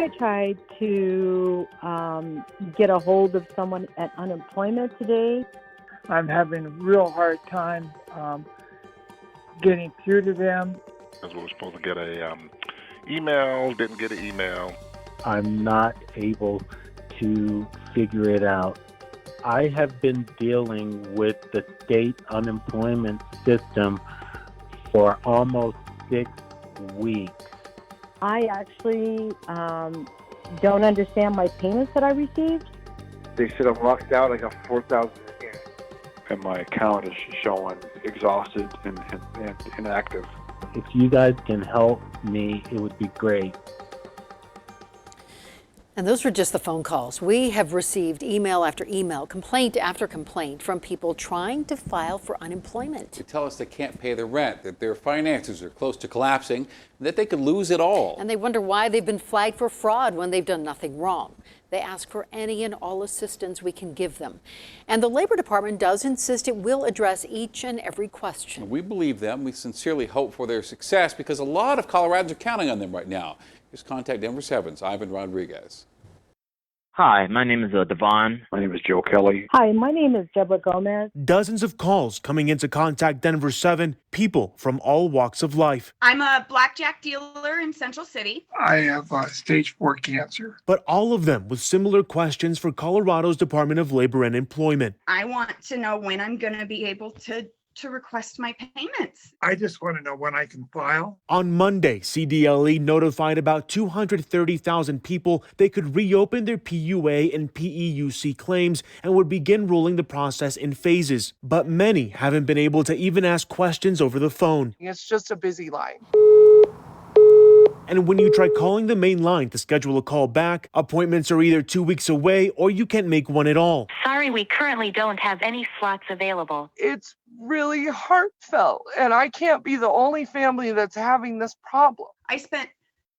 I tried to get a hold of someone at unemployment today. I'm having a real hard time getting through to them. Because we were supposed to get a email, didn't get an email. I'm not able to figure it out. I have been dealing with the state unemployment system for almost 6 weeks. I actually don't understand my payments that I received. They said I'm locked out. I got 4,000 in, and my account is showing exhausted and inactive. If you guys can help me, it would be great. And those were just the phone calls. We have received email after email, complaint after complaint from people trying to file for unemployment. They tell us they can't pay their rent, that their finances are close to collapsing, and that they could lose it all. And they wonder why they've been flagged for fraud when they've done nothing wrong. They ask for any and all assistance we can give them. And the Labor Department does insist it will address each and every question. We believe them. We sincerely hope for their success because a lot of Coloradans are counting on them right now. Here's Contact Denver7's Ivan Rodriguez. Hi, my name is Devon. My name is Joe Kelly. Hi, my name is Deborah Gomez. Dozens of calls coming into Contact Denver7, people from all walks of life. I'm a blackjack dealer in Central City. I have stage 4 cancer. But all of them with similar questions for Colorado's Department of Labor and Employment. I want to know when I'm going to be able to request my payments. I just want to know when I can file. On Monday, CDLE notified about 230,000 people they could reopen their PUA and PEUC claims and would begin ruling the process in phases. But many haven't been able to even ask questions over the phone. It's just a busy line. And when you try calling the main line to schedule a call back, appointments are either 2 weeks away or you can't make one at all. Sorry, we currently don't have any slots available. It's really heartfelt, and I can't be the only family that's having this problem. I spent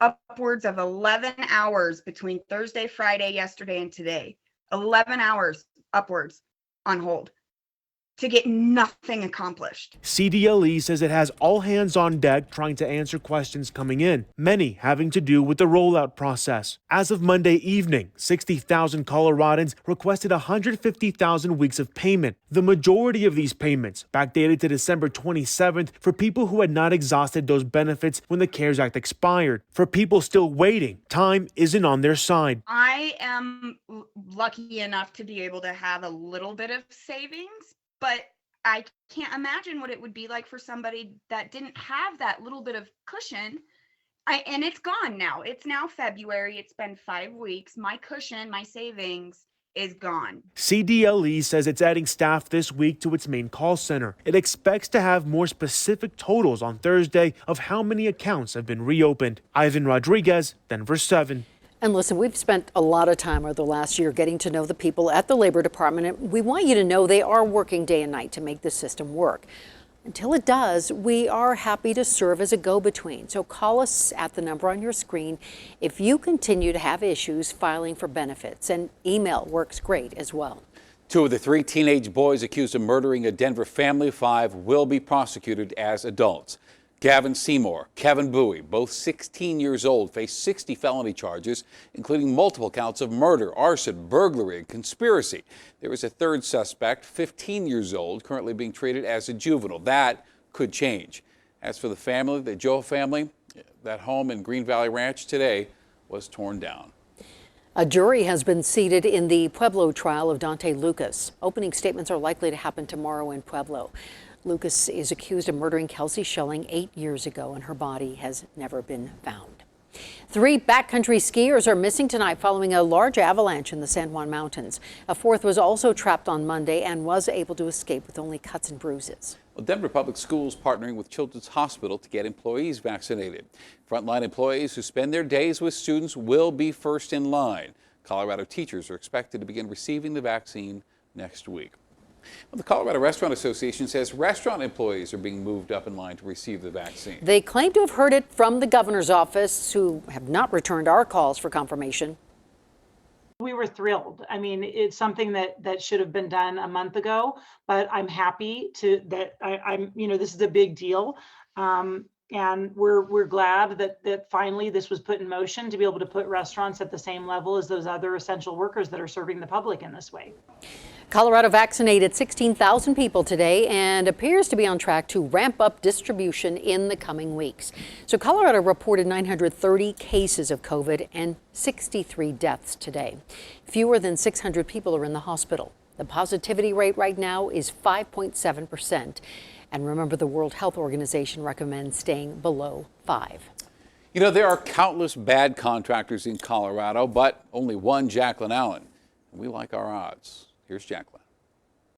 upwards of 11 hours between Thursday, Friday, yesterday, and today. 11 hours upwards on hold to get nothing accomplished. CDLE says it has all hands on deck trying to answer questions coming in, many having to do with the rollout process. As of Monday evening, 60,000 Coloradans requested 150,000 weeks of payment. The majority of these payments backdated to December 27th for people who had not exhausted those benefits when the CARES Act expired. For people still waiting, time isn't on their side. I am lucky enough to be able to have a little bit of savings, but I can't imagine what it would be like for somebody that didn't have that little bit of cushion. And it's gone now. It's now February. It's been 5 weeks. My cushion, my savings is gone. CDLE says it's adding staff this week to its main call center. It expects to have more specific totals on Thursday of how many accounts have been reopened. Ivan Rodriguez, Denver7. And listen, we've spent a lot of time over the last year getting to know the people at the Labor Department, and we want you to know they are working day and night to make the system work. Until it does, we are happy to serve as a go-between. So call us at the number on your screen if you continue to have issues filing for benefits, and email works great as well. 2 of the 3 teenage boys accused of murdering a Denver family of 5 will be prosecuted as adults. Gavin Seymour, Kevin Bowie, both 16 years old, face 60 felony charges, including multiple counts of murder, arson, burglary, and conspiracy. There is a third suspect, 15 years old, currently being treated as a juvenile. That could change. As for the family, the Joe family, that home in Green Valley Ranch today was torn down. A jury has been seated in the Pueblo trial of Dante Lucas. Opening statements are likely to happen tomorrow in Pueblo. Lucas is accused of murdering KELSIE Schelling 8 years ago, and her body has never been found. 3 backcountry skiers are missing tonight following a large avalanche in the San Juan Mountains. A 4th was also trapped on Monday and was able to escape with only cuts and bruises. Well, Denver Public Schools partnering with Children's Hospital to get employees vaccinated. Frontline employees who spend their days with students will be first in line. Colorado teachers are expected to begin receiving the vaccine next week. Well, the Colorado Restaurant Association says restaurant employees are being moved up in line to receive the vaccine. They claim to have heard it from the governor's office, who have not returned our calls for confirmation. We were thrilled. I mean, it's something that should have been done a month ago, but I'm happy that I'm, this is a big deal. And we're glad that finally this was put in motion to be able to put restaurants at the same level as those other essential workers that are serving the public in this way. Colorado vaccinated 16,000 people today and appears to be on track to ramp up distribution in the coming weeks. So Colorado reported 930 cases of COVID and 63 deaths today. Fewer than 600 people are in the hospital. The positivity rate right now is 5.7%. And remember, the World Health Organization recommends staying below 5. You know, there are countless bad contractors in Colorado, but only one Jacqueline Allen. We like our odds. Here's Jacqueline.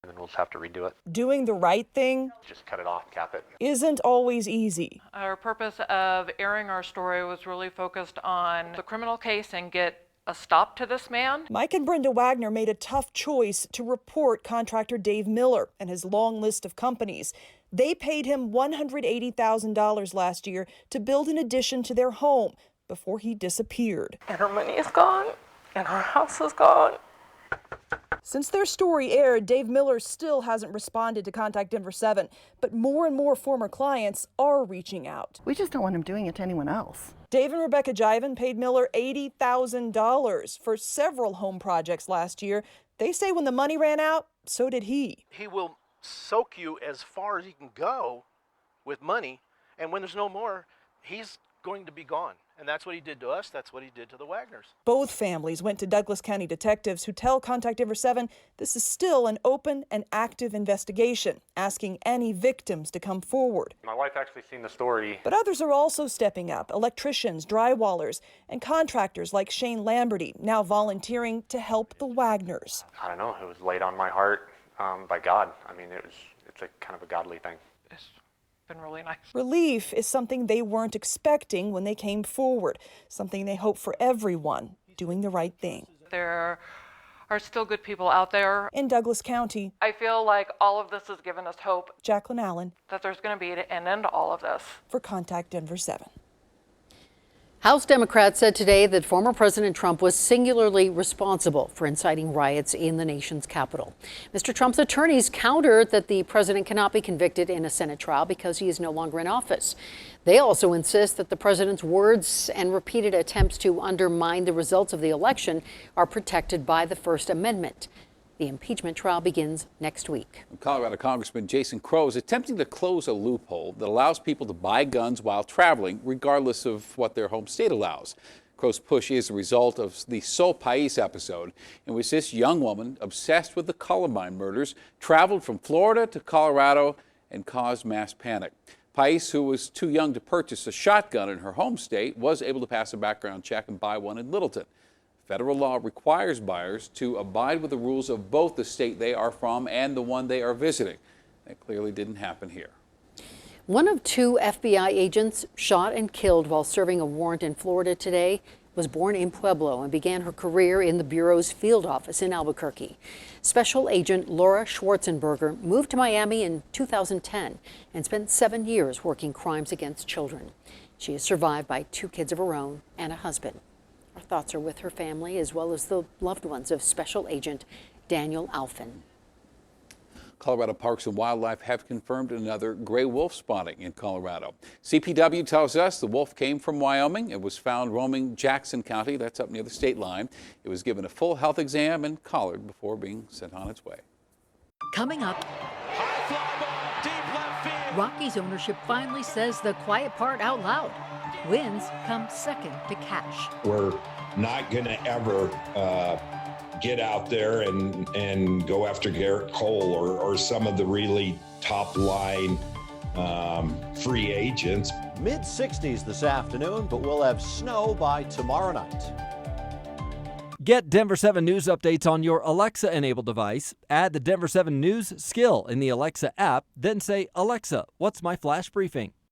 And then we'll just have to redo it. Doing the right thing Just cut it off, cap it. isn't always easy. Our purpose of airing our story was really focused on the criminal case and get a stop to this man. Mike and Brenda Wagner made a tough choice to report contractor Dave Miller and his long list of companies. They paid him $180,000 last year to build an addition to their home before he disappeared. And her money is gone, and her house is gone. Since their story aired, Dave Miller still hasn't responded to contact Denver7, but more and more former clients are reaching out. We just don't want him doing it to anyone else. Dave and Rebecca JIVAN paid Miller $80,000 for several home projects last year. They say when the money ran out, so did he. He will soak you as far as he can go with money, and when there's no more, he's going to be gone. And that's what he did to us. That's what he did to the Wagners. Both families went to Douglas County detectives who tell Contact Denver7 this is still an open and active investigation, asking any victims to come forward. My wife actually seen the story. But others are also stepping up, electricians, drywallers, and contractors like Shane Lamberty, now volunteering to help the Wagners. I don't know, it was laid on my heart by God. I mean, it's a kind of a godly thing. It's been really nice. Relief is something they weren't expecting when they came forward, something they hope for everyone doing the right thing. There are still good people out there. In Douglas County, I feel like all of this has given us hope Jacqueline Allen that there's going to be an end to all of this. for Contact Denver7. House Democrats said today that former President Trump was singularly responsible for inciting riots in the nation's capital. Mr. Trump's attorneys countered that the president cannot be convicted in a Senate trial because he is no longer in office. They also insist that the president's words and repeated attempts to undermine the results of the election are protected by the First Amendment. The impeachment trial begins next week. Colorado Congressman Jason Crow is attempting to close a loophole that allows people to buy guns while traveling, regardless of what their home state allows. Crow's push is the result of the Sol Pais episode, in which this young woman, obsessed with the Columbine murders, traveled from Florida to Colorado and caused mass panic. Pais, who was too young to purchase a shotgun in her home state, was able to pass a background check and buy one in Littleton. Federal law requires buyers to abide with the rules of both the state they are from and the one they are visiting. That clearly didn't happen here. One of 2 FBI agents shot and killed while serving a warrant in Florida today was born in Pueblo and began her career in the Bureau's field office in Albuquerque. Special Agent Laura Schwarzenberger moved to Miami in 2010 and spent 7 years working crimes against children. She is survived by 2 kids of her own and a husband. Our thoughts are with her family as well as the loved ones of Special Agent Daniel Alphin. Colorado Parks and Wildlife have confirmed another gray wolf spotting in Colorado. CPW tells us the wolf came from Wyoming. It was found roaming Jackson County, that's up near the state line. It was given a full health exam and collared before being sent on its way. Coming up, Rockies ownership finally says the quiet part out loud. Wins come second to cash. We're not going to ever get out there and go after Garrett Cole or some of the really top line free agents. Mid-60s this afternoon, but we'll have snow by tomorrow night. Get Denver7 news updates on your Alexa-enabled device. Add the Denver7 News skill in the Alexa app, then say, "Alexa, what's my flash briefing?"